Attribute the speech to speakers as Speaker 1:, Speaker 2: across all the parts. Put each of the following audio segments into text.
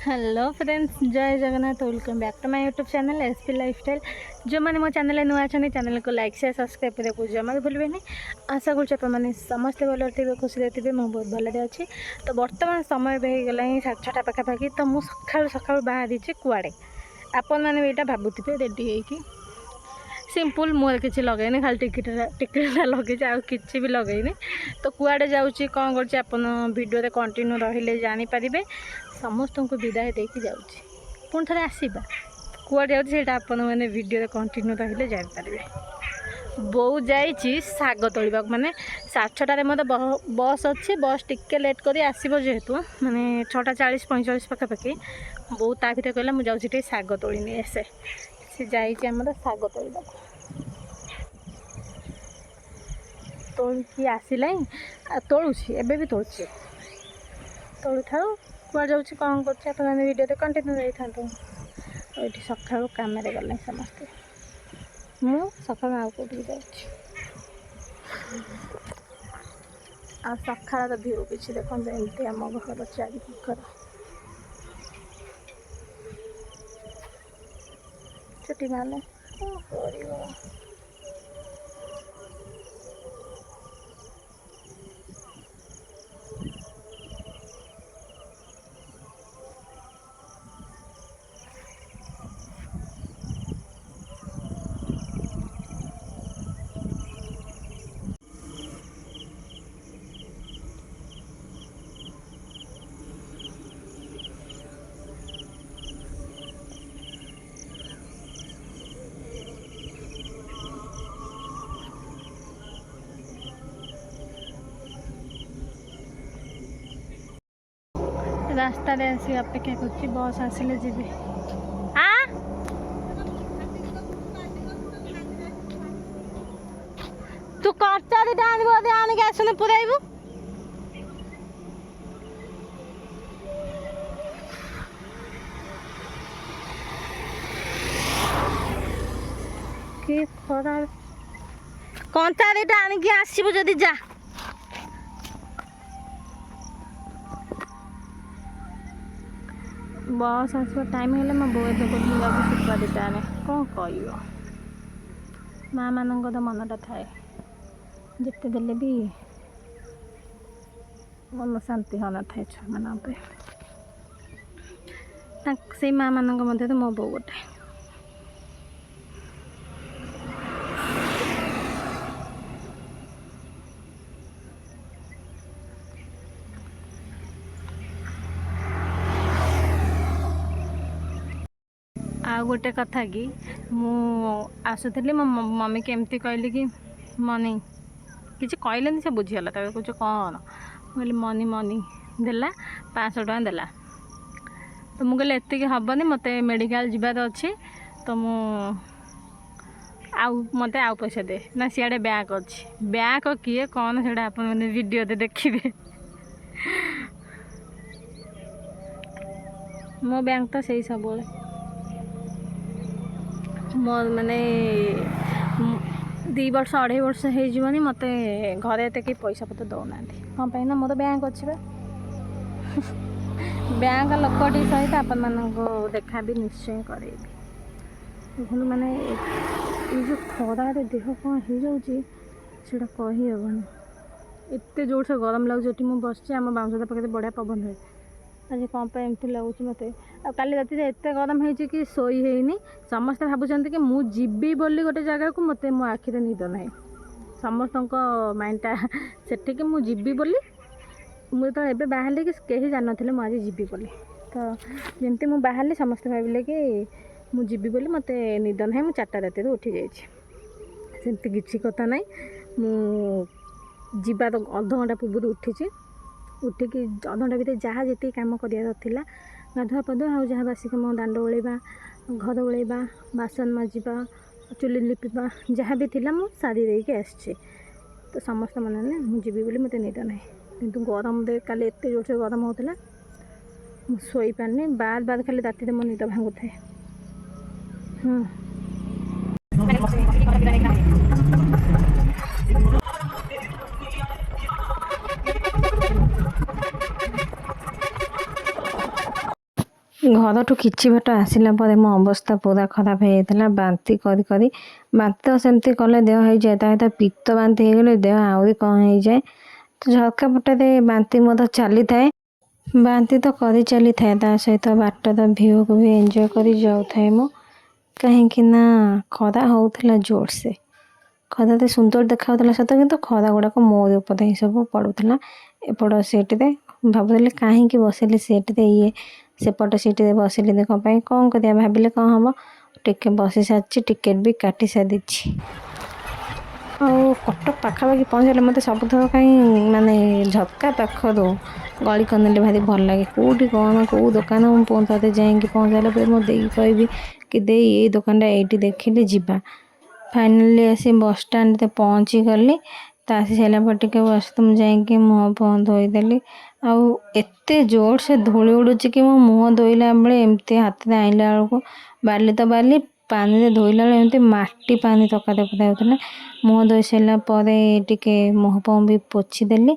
Speaker 1: Hello friends, जय Jagannath. Welcome back to my YouTube channel SP lifestyle. जो मैंने मो चैनल नुआ अच्छा चैनल को लाइक शेयर सब्सक्राइब करने जमा भूलें। आशा करें समस्ते भल थे, खुशी थे। मुझे बहुत भलରେ अच्छी। तो बर्तमान समय भी हो गला 6:30 पाखापाखि। तो मुझे सकाल सकाल बाहरी कुआड़े आपण मैंने यहाँ भावुवे रेडी होगी सिंपल मुहर किसी लगेनी, खाली टिकटा लगे आि भी लगेनी। तो कुआड़े जाऊँगी कौन कर भिडियो कंटिन्यू रही जानीपारे। समस्त को विदाय देकी जाऊँगी, पुणी थे आसवा कुआड़े जाऊँगी आपण मैंने भिडियो कंटिन्यू रही जानीपारे। बो जाइए शाग तोड़ा माने 6:30 मत बस अच्छी। बस टिके लेट कर आसो जेहेतु माने 6:40-45 पाखापाखि। बो ता भर कहला मुझे जाऊँगी शाग तोड़ी नहीं आसे। से जामर शाग तोड़ा तोलिकी आसला तोलुची एबे भी तोलुची तोलू था कुआ जाऊँ कौन कर वीडियो कंटिन्यू रही था। ये सका कम गले समस्ते मु सका आउ कौटी जाऊँगी आ सका भ्यू किसी देखते एमती आम घर चारिपाखर छुट्टी माने कौन कर। रास्ता आसी अपेक्षा कर बस आसिले जी। तू कर्चा आनिक आसने पुराइबू कि खरा कंचा दिटा आनिक आसबू जदि जा। बस आसवा टाइम है मो बो सुखा दिटा आने कौन कह माँ मान तो मनटा थाए जिते देले भी मन शांति होना था छुआ मान से माँ मान मध्य मो बो गोटे आ गोटे कथा कि मुसुली मो मम्मी के एमती कहली कि मनी किसी कहले से बुझीगला कुछ कौन कहली मनी मनी देला 500 टका देला। तो मुझे एतिक हेनी मत मेडिकल जीवार अच्छी तो मत आउ पैसा दे ना सियाड़े बैंक अच्छी बैंक किए कौन से आप वीडियो देखिए। मो बैंक तो सही सब मो माने 2 वर्ष 2.5 वर्ष होनी मत घरे एत कि पैसा पत्र दौना कौन पाई ना मोर बैंक अच्छे बैंक लोकटी सहित आपण मानको देखा भी निश्चय करेबी माने ये जो खरारे देह कौन हो जाऊँगी से कहीहबन एत जोर से गरम लगुच मुझे बस आम बाउंसदा पाखे बढ़िया पवन हुए। आज कौन पर एमती लगुच मत काली राति एत गरम हो शोई है समस्ते भावुं कि मुझे जीवी बोली गोटे जगह को मत मो आखिरे निद ना समस्त माइंडटा से मुझे जीवी बोली मुझे तो बाहर कि कहीं जान थे मुझे जीवी बोली। तो जमती मुझे बाहर समस्ते भाविले कि मुझे जीवी बोली मत निद ना मुझे 4टा राति उठी जामती किसी कथा ना मुझे अध घंटा पूर्व उठी उठिकी अध घंटा भितर जहाँ जी कम कर गाधुआ पाधुआ आ जहाँ बासी कम दांड ओल्वा घर ओल्वा बासन मजिबा चुली लिपा जहाँ भी थिला मु सारी देके आसचे। तो समस्त मन ने मुझे बोली मत निद ना कि गरम दे काली एत जोर से गरम होता शोई पारनी बार बार खाली राति मो निद भांगु थाए। ଘରଠୁ କିଛି ବାଟ ଆସିଲା ପରେ ମୋ ଅବସ୍ଥା ପୁରା ଖରାପ ହେଇଯାଇଥିଲା। ବାନ୍ତି କରି କରି ବାନ୍ତି ତ ସେମିତି କଲେ ଦେହ ହେଇଯାଏ, ତା ସହିତ ପିତ୍ତ ବାନ୍ତି ହେଇଗଲେ ଦେହ ଆହୁରି କ'ଣ ହେଇଯାଏ। ତ ଝରକା ପଟରେ ବାନ୍ତି ମଧ୍ୟ ଚାଲିଥାଏ। ବାନ୍ତି ତ କରି ଚାଲିଥାଏ, ତା ସହିତ ବାଟର ଭିୟୁକୁ ବି ଏନ୍ଜୟ କରି ଯାଉଥାଏ ମୁଁ। କାହିଁକି ନା ଖରା ହେଉଥିଲା ଜୋରସେ। ଖରାରେ ସୁନ୍ଦର ଦେଖାଯାଉଥିଲା ସତ, କିନ୍ତୁ ଖରା ଗୁଡ଼ାକ ମୋରି ଉପରେ ହିଁ ସବୁ ପଡ଼ୁଥିଲା। ଏପଟ ସିଟ୍ରେ ଭାବୁଥିଲି କାହିଁକି ବସିଲି ସିଟ୍ରେ, ସେପଟ ସିଟ୍ରେ ବସିଲିନି କ'ଣ ପାଇଁ, କ'ଣ କରିବା ଭାବିଲେ କ'ଣ ହେବ। ଟିକେ ବସି ସାରିଛି, ଟିକେଟ୍ ବି କାଟି ସାରିଛି। ଆଉ କଟକ ପାଖାପାଖି ପହଞ୍ଚିଲେ ମୋତେ ସବୁଥର କାହିଁ ମାନେ ଝରକା ପାଖରୁ ଗଳି କନ୍ଦିଲେ ଭାରି ଭଲ ଲାଗେ। କେଉଁଠି କ'ଣ କେଉଁ ଦୋକାନ ମୁଁ ଥରେ ଯାଇକି ପହଞ୍ଚାଇଲା ପରେ ମୋ ଦେଇକି କହିବି କି ଦେଇ ଏଇ ଦୋକାନଟା ଏଇଠି ଦେଖିଲି ଯିବା। ଫାଇନାଲି ଆସି ବସ୍ଷ୍ଟାଣ୍ଡରେ ପହଞ୍ଚିଗଲି। ତ ଆସି ସାରିଲା ପରେ ଟିକେ ୱାସରୁମ୍ ଯାଇକି ମୁହଁ ଫୁହଁ ଧୋଇଦେଲି। ଆଉ ଏତେ ଜୋରସେ ଧୂଳି ଉଡ଼ୁଛି କି ମୋ ମୁହଁ ଧୋଇଲା ବେଳେ ଏମିତି ହାତରେ ଆଣିଲା ବେଳକୁ ବାଲି ତ ବାଲି, ପାଣିରେ ଧୋଇଲା ବେଳେ ଏମିତି ମାଟି ପାଣି ତକାତେ ପୁରା ହେଉଥିଲା। ମୁହଁ ଧୋଇ ସାରିଲା ପରେ ଟିକେ ମୁହଁ ଫୁହଁ ବି ପୋଛିଦେଲି।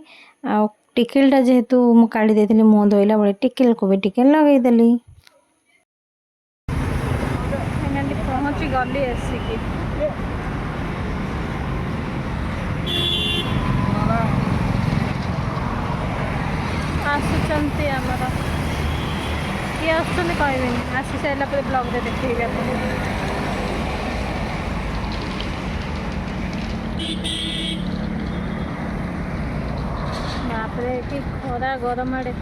Speaker 1: ଆଉ ଟିକିଲ୍ଟା ଯେହେତୁ ମୁଁ କାଢ଼ି ଦେଇଥିଲି ମୁହଁ ଧୋଇଲା ବେଳେ, ଟିକିଲ୍କୁ ବି ଟିକେ ଲଗେଇଦେଲି। ପହଞ୍ଚି ଗଲି ଆସିକି। ଆସୁଛନ୍ତି ଆମର, କିଏ ଆସୁଛନ୍ତି କହିବେନି, ଆସି ସାରିଲା ପରେ ବ୍ଲଗ୍ରେ ଦେଖେଇବି ଆପଣଙ୍କୁ। ତାପରେ କି ଖରା ଗରମ ଆଡ଼େ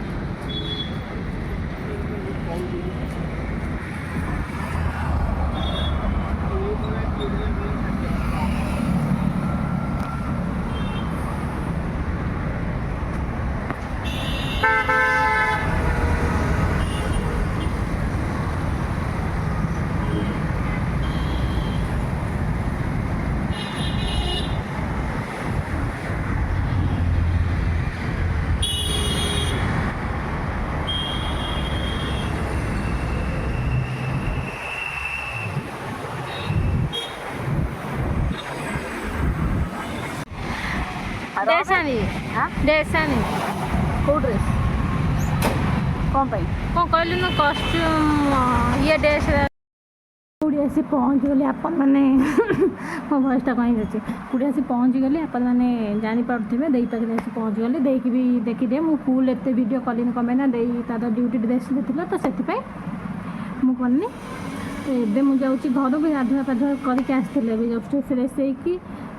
Speaker 1: ଡ୍ରେସ୍ ଆଣିବି। ଡ୍ରେସ୍ ଆଣିବି। କେଉଁ ଡ୍ରେସ୍? କ'ଣ ପାଇଁ? କ'ଣ କହିଲୁ ନା କଷ୍ଟ୍ୟୁମ୍ ଇଏ ଡ୍ରେସ୍। କୋଉଠି ଆସି ପହଞ୍ଚିଗଲି ଆପଣମାନେ ମୋ ଭଏସ୍ଟା କ'ଣ ହେଇଯାଉଛି। କୋଉଠି ଆସି ପହଞ୍ଚିଗଲି ଆପଣମାନେ ଜାଣିପାରୁଥିବେ। ଦେଇ ପାଖରେ ଆସି ପହଞ୍ଚିଗଲି। ଦେଇକି ବି ଦେଖିଦିଏ ମୁଁ ଫୁଲ୍ ଏତେ ଭିଡ଼ିଓ କଲିନି କ'ଣ ପାଇଁ ନା, ଦେଇ ତା'ର ଡ୍ୟୁଟି ଡ୍ରେସ୍ରେ ଥିଲା ତ ସେଥିପାଇଁ ମୁଁ କଲିନି। ଏବେ ମୁଁ ଯାଉଛି ଘରକୁ, ଗାଧୁଆ ପାଧୁଆ କରିକି ଆସିଥିଲି। ଏବେ ଜଷ୍ଟ ଫ୍ରେଶ୍ ହେଇକି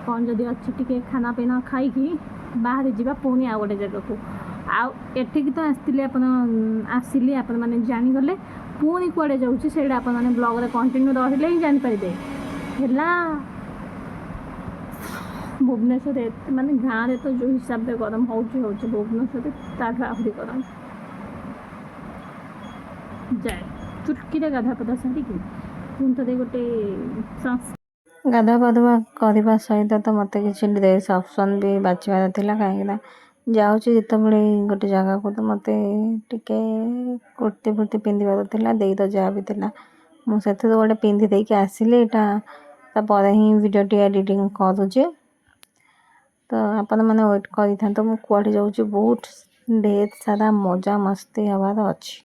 Speaker 1: କ'ଣ ଯଦି ଅଛି ଟିକେ ଖାନା ପିନା ଖାଇକି ବାହାରି ଯିବା ପୁଣି ଆଉ ଗୋଟେ ଜାଗାକୁ। ଆଉ ଏଠିକି ତ ଆସିଥିଲି, ଆସିଲି ଆପଣମାନେ ଜାଣିଗଲେ। ପୁଣି କୁଆଡ଼େ ଯାଉଛି ସେଇଟା ଆପଣମାନେ ବ୍ଲଗ୍ରେ କଣ୍ଟିନ୍ୟୁ ରହିଲେ ହିଁ ଜାଣିପାରିବେ। ହେଲା ଭୁବନେଶ୍ୱରରେ ମାନେ ଗାଁରେ ତ ଯେଉଁ ହିସାବରେ ଗରମ ହେଉଛି ଭୁବନେଶ୍ୱରରେ ତା'ଠୁ ଆହୁରି ଗରମ। ଯାଏ ଚୁଟକିରେ ଗାଧୁଆ ପାଧୁଆ ସାରିକି ପୁଣି ଥରେ ଗୋଟେ ଗାଧୁଆ ପାଧୁଆ କରିବା ସହିତ ତ ମୋତେ କିଛି ଡ୍ରେସ୍ ଅପସନ୍ ବି ବାଛିବାର ଥିଲା। କାହିଁକିନା ଯାଉଛି ଯେତେବେଳେ ଗୋଟେ ଜାଗାକୁ, ତ ମୋତେ ଟିକେ କୁର୍ତ୍ତି ଫୁର୍ତ୍ତି ପିନ୍ଧିବାର ଥିଲା। ଦେଇ ତ ଯାହା ବି ଥିଲା ମୁଁ ସେଥିରୁ ଗୋଟେ ପିନ୍ଧି ଦେଇକି ଆସିଲି। ଏଇଟା ତାପରେ ହିଁ ଭିଡ଼ିଓଟି ଏଡ଼ିଟିଂ କରୁଛି। ତ ଆପଣମାନେ ୱେଟ୍ କରିଥାନ୍ତୁ। ମୁଁ କୁଆଡ଼େ ଯାଉଛି, ବହୁତ ଢେର ସାରା ମଜା ମସ୍ତି ହେବାର ଅଛି।